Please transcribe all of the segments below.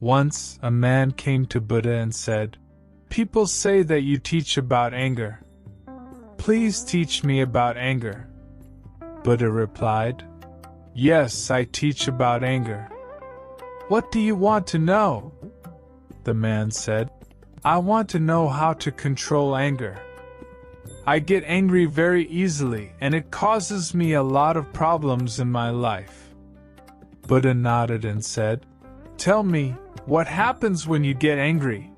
Once, a man came to Buddha and said, "People say that you teach about anger. Please teach me about anger." Buddha replied, "Yes, I teach about anger." "What do you want to know?" The man said, "I want to know how to control anger. I get angry very easily and it causes me a lot of problems in my life." Buddha nodded and said, "Tell me, what happens when you get angry?"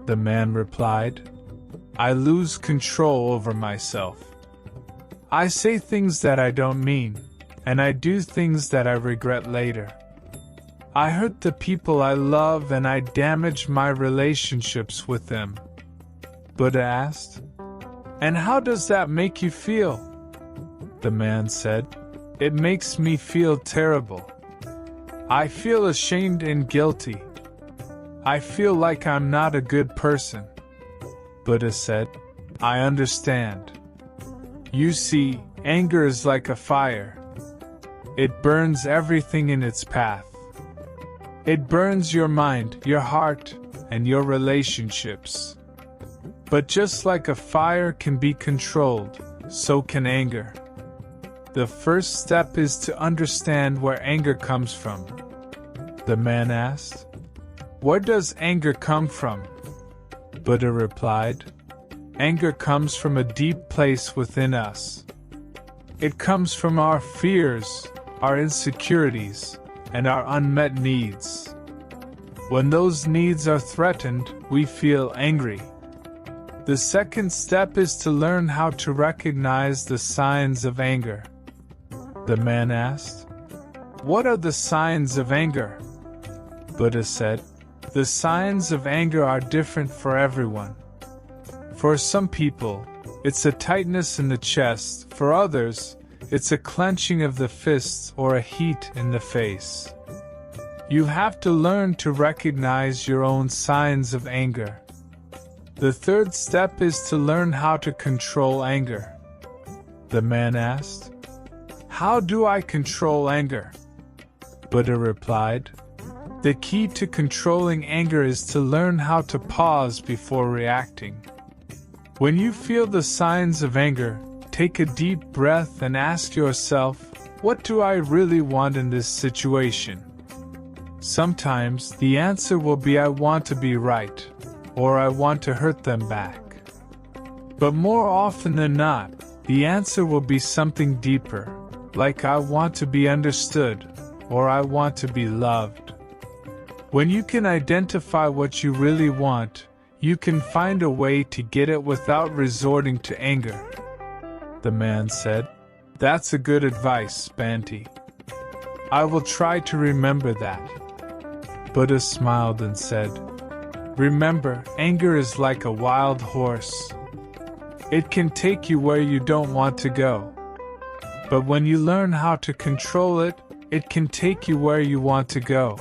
The man replied, "I lose control over myself. I say things that I don't mean, and I do things that I regret later. I hurt the people I love and I damage my relationships with them." Buddha asked, "And how does that make you feel?" The man said, "It makes me feel terrible. I feel ashamed and guilty. I feel like I'm not a good person." Buddha said, "I understand. You see, anger is like a fire. It burns everything in its path. It burns your mind, your heart, and your relationships. But just like a fire can be controlled, so can anger. The first step is to understand where anger comes from." The man asked, "Where does anger come from?" Buddha replied, "Anger comes from a deep place within us. It comes from our fears, our insecurities, and our unmet needs. When those needs are threatened, we feel angry. The second step is to learn how to recognize the signs of anger." The man asked, "What are the signs of anger?" Buddha said, "The signs of anger are different for everyone. For some people, it's a tightness in the chest. For others, it's a clenching of the fists or a heat in the face. You have to learn to recognize your own signs of anger. The third step is to learn how to control anger." The man asked, "How do I control anger?" Buddha replied, "The key to controlling anger is to learn how to pause before reacting. When you feel the signs of anger, take a deep breath and ask yourself, what do I really want in this situation? Sometimes the answer will be I want to be right, or I want to hurt them back. But more often than not, the answer will be something deeper, like I want to be understood, or I want to be loved. When you can identify what you really want, you can find a way to get it without resorting to anger." The man said, "That's a good advice, Bhante. I will try to remember that." Buddha smiled and said, "Remember, anger is like a wild horse. It can take you where you don't want to go. But when you learn how to control it, it can take you where you want to go."